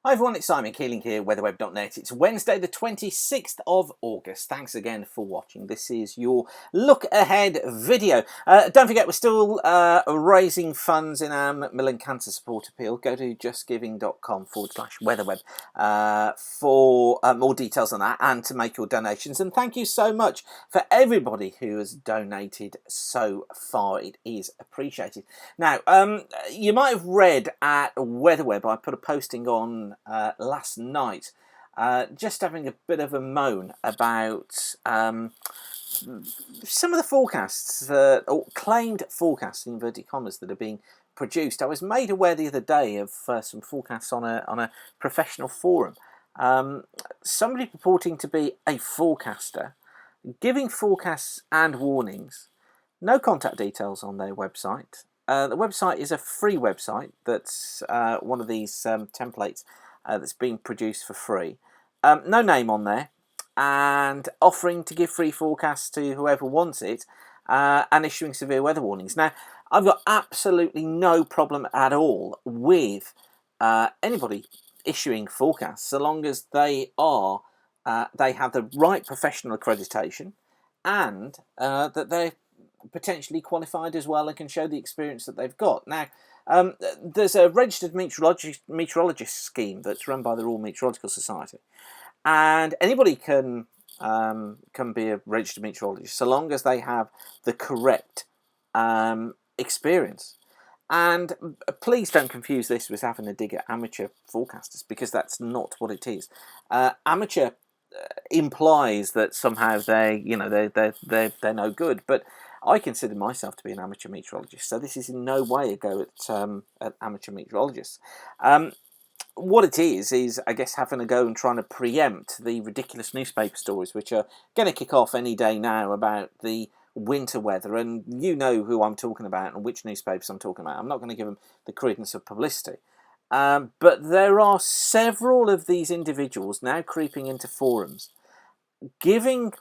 Hi everyone, it's Simon Keeling here, weatherweb.net. It's Wednesday the 26th of August. Thanks again for watching. This is your look ahead video. Don't forget, we're still raising funds in our Macmillan Cancer Support Appeal. Go to justgiving.com/weatherweb for more details on that and to make your donations. And thank you so much for everybody who has donated so far. It is appreciated. Now, you might have read at WeatherWeb, I put a posting on last night, just having a bit of a moan about some of the forecasts, or claimed forecasts in inverted commas, that are being produced. I was made aware the other day of some forecasts on a professional forum. Somebody purporting to be a forecaster, giving forecasts and warnings, no contact details on their website. The website is a free website that's one of these templates that's being produced for free. No name on there, and offering to give free forecasts to whoever wants it, and issuing severe weather warnings. Now, I've got absolutely no problem at all with anybody issuing forecasts, so long as they have the right professional accreditation, and that they're potentially qualified as well and can show the experience that they've got. Now, there's a registered meteorologist scheme that's run by the Royal Meteorological Society, and anybody can be a registered meteorologist so long as they have the correct experience. And please don't confuse this with having a dig at amateur forecasters, because that's not what it is. Amateur implies that somehow they're no good, but I consider myself to be an amateur meteorologist, so this is in no way a go at amateur meteorologists. What it is I guess having a go and trying to preempt the ridiculous newspaper stories which are going to kick off any day now about the winter weather, and you know who I'm talking about and which newspapers I'm talking about. I'm not going to give them the credence of publicity. But there are several of these individuals now creeping into forums, giving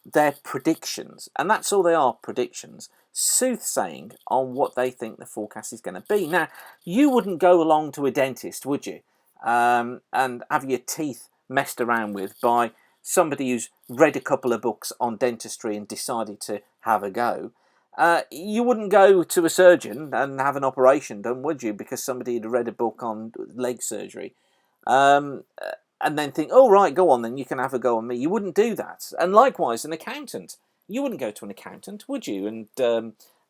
their predictions, and that's all they are, predictions, soothsaying on what they think the forecast is going to be. Now, you wouldn't go along to a dentist, would you, and have your teeth messed around with by somebody who's read a couple of books on dentistry and decided to have a go. You wouldn't go to a surgeon and have an operation done, would you, because somebody had read a book on leg surgery, and then think, oh, right, go on, then you can have a go on me. You wouldn't do that. And likewise, an accountant. You wouldn't go to an accountant, would you, and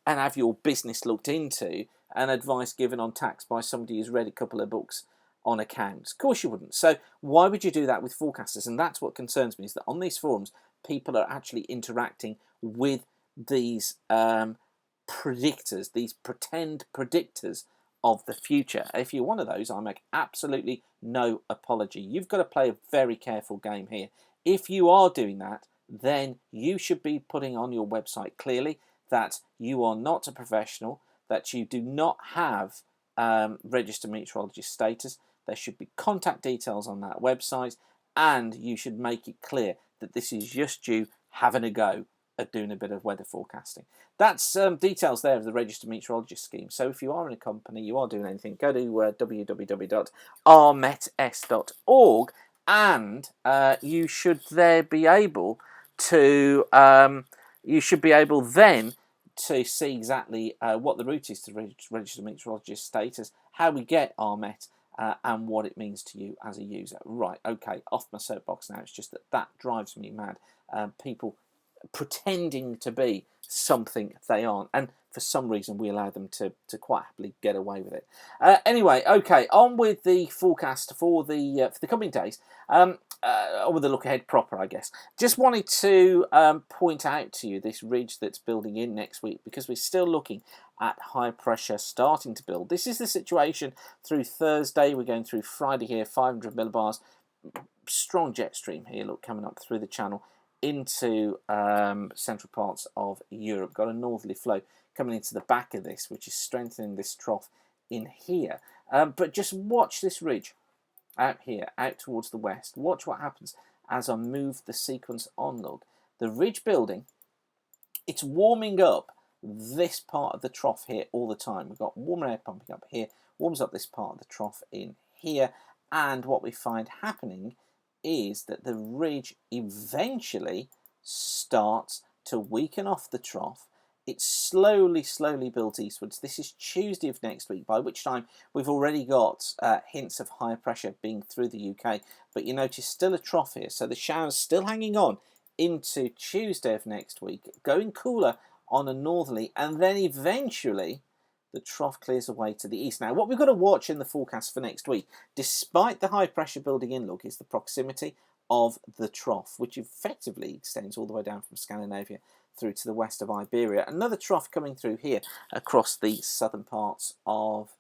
have your business looked into and advice given on tax by somebody who's read a couple of books on accounts? Of course you wouldn't. So why would you do that with forecasters? And that's what concerns me, is that on these forums, people are actually interacting with these predictors, these pretend predictors of the future. If you're one of those, I make absolutely no apology. You've got to play a very careful game here. If you are doing that, then you should be putting on your website clearly that you are not a professional, that you do not have registered meteorologist status. There should be contact details on that website, and you should make it clear that this is just you having a go at doing a bit of weather forecasting. That's details there of the registered meteorologist scheme. So if you are in a company, you are doing anything, go to www.rmets.org, and you should there be able to then to see exactly what the route is to registered meteorologist status, how we get RMET, and what it means to you as a user. Right, okay, off my soapbox now. It's just that drives me mad. People pretending to be something they aren't, and for some reason we allow them to quite happily get away with it. Anyway, okay, on with the forecast for the coming days, with the look ahead proper, I guess. Just wanted to point out to you this ridge that's building in next week, because we're still looking at high pressure starting to build. This is the situation through Thursday. We're going through Friday here, 500 millibars, strong jet stream here, look, coming up through the channel into central parts of Europe. Got a northerly flow coming into the back of this, which is strengthening this trough in here. But just watch this ridge out here, out towards the west. Watch what happens as I move the sequence on, look. The ridge building, it's warming up this part of the trough here all the time. We've got warmer air pumping up here, warms up this part of the trough in here, And what we find happening is that the ridge eventually starts to weaken off the trough. It slowly builds eastwards. This is Tuesday of next week, by which time we've already got hints of higher pressure being through the UK. But you notice still a trough here, so the showers still hanging on into Tuesday of next week, going cooler on a northerly, and then eventually the trough clears away to the east. Now, what we've got to watch in the forecast for next week, despite the high pressure building in look, is the proximity of the trough, which effectively extends all the way down from Scandinavia through to the west of Iberia. Another trough coming through here across the southern parts of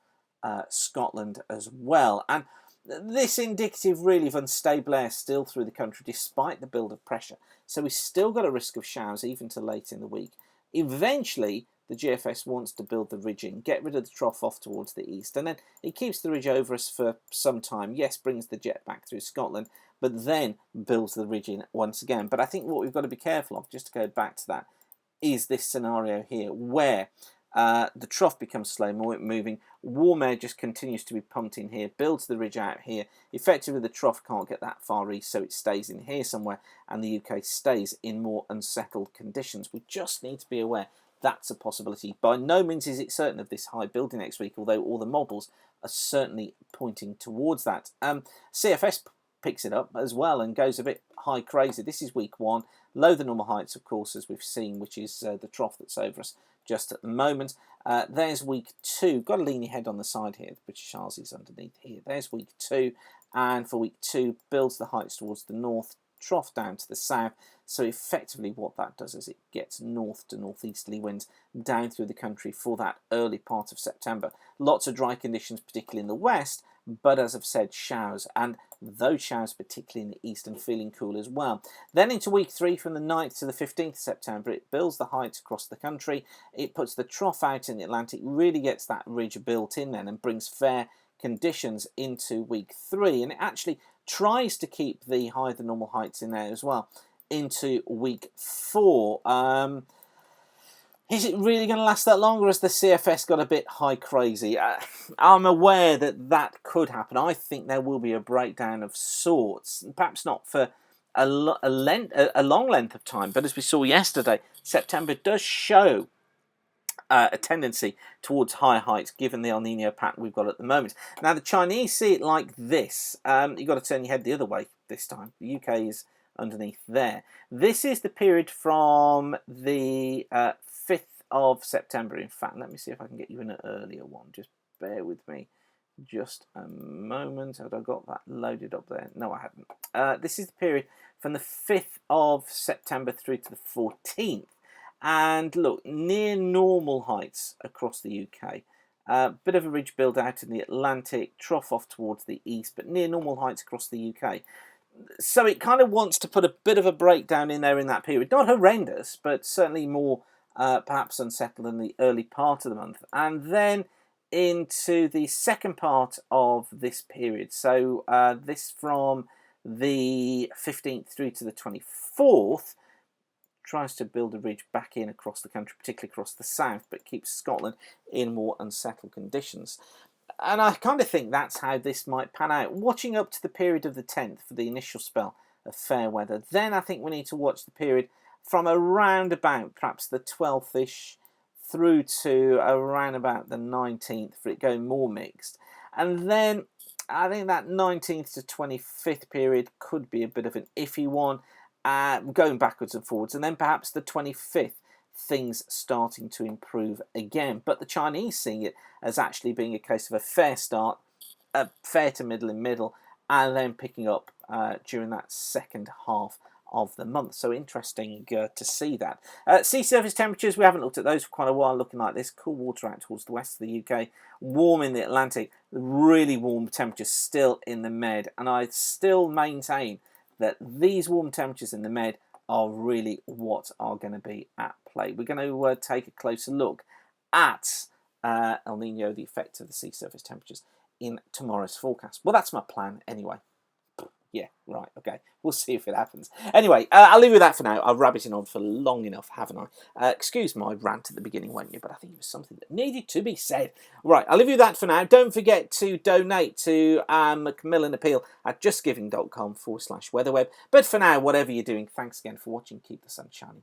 Scotland as well. And this indicative really of unstable air still through the country despite the build of pressure. So we've still got a risk of showers even to late in the week. Eventually, the GFS wants to build the ridge in, get rid of the trough off towards the east, and then it keeps the ridge over us for some time. Yes, brings the jet back through Scotland, but then builds the ridge in once again. But I think what we've got to be careful of, just to go back to that, is this scenario here where the trough becomes slow moving, warm air just continues to be pumped in here, builds the ridge out here. Effectively, the trough can't get that far east, so it stays in here somewhere, and the UK stays in more unsettled conditions. We just need to be aware that's a possibility. By no means is it certain of this high building next week, although all the models are certainly pointing towards that. CFS picks it up as well and goes a bit high crazy. This is week one, low the normal heights, of course, as we've seen, which is the trough that's over us just at the moment. There's week two. Got a leany head on the side here. The British Isles is underneath here. There's week two, and for week two, builds the heights towards the north, trough down to the south. So effectively what that does is it gets north to northeasterly winds down through the country for that early part of September. Lots of dry conditions, particularly in the west, but as I've said, showers, and those showers particularly in the east and feeling cool as well. Then into week three, from the 9th to the 15th of September, it builds the heights across the country. It puts the trough out in the Atlantic, really gets that ridge built in then and brings fair conditions into week three, and it actually tries to keep the higher than normal heights in there as well into week four. Is it really going to last that long, or has the CFS got a bit high crazy? I'm aware that that could happen. I think there will be a breakdown of sorts, perhaps not for a long length of time, but as we saw yesterday, September does show a tendency towards higher heights given the El Nino pattern we've got at the moment. Now, the Chinese see it like this. You've got to turn your head the other way this time. The UK is underneath there. This is the period from the 5th of September. In fact, let me see if I can get you in an earlier one. Just bear with me just a moment. Have I got that loaded up there? No, I haven't. This is the period from the 5th of September through to the 14th. And look, near normal heights across the UK. Bit of a ridge build out in the Atlantic, trough off towards the east, but near normal heights across the UK. So it kind of wants to put a bit of a breakdown in there in that period. Not horrendous, but certainly more perhaps unsettled in the early part of the month. And then into the second part of this period. So this from the 15th through to the 24th, tries to build a ridge back in across the country, particularly across the south, but keeps Scotland in more unsettled conditions. And I kind of think that's how this might pan out. Watching up to the period of the 10th for the initial spell of fair weather. Then I think we need to watch the period from around about perhaps the 12th-ish through to around about the 19th for it going more mixed. And then I think that 19th to 25th period could be a bit of an iffy one, going backwards and forwards. And then perhaps the 25th, things starting to improve again. But the Chinese seeing it as actually being a case of a fair start, a fair to middle in middle, and then picking up during that second half of the month. So interesting to see that. Sea surface temperatures, we haven't looked at those for quite a while, looking like this. Cool water out towards the west of the UK, warm in the Atlantic, really warm temperatures still in the Med, and I still maintain that these warm temperatures in the Med are really what are going to be at play. We're going to take a closer look at El Nino, the effect of the sea surface temperatures, in tomorrow's forecast. Well, that's my plan anyway. Yeah, right, okay. We'll see if it happens. Anyway, I'll leave you with that for now. I've rabbited on for long enough, haven't I? Excuse my rant at the beginning, won't you? But I think it was something that needed to be said. Right, I'll leave you with that for now. Don't forget to donate to Macmillan Appeal at justgiving.com/weatherweb. But for now, whatever you're doing, thanks again for watching. Keep the sun shining.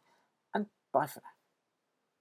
And bye for now.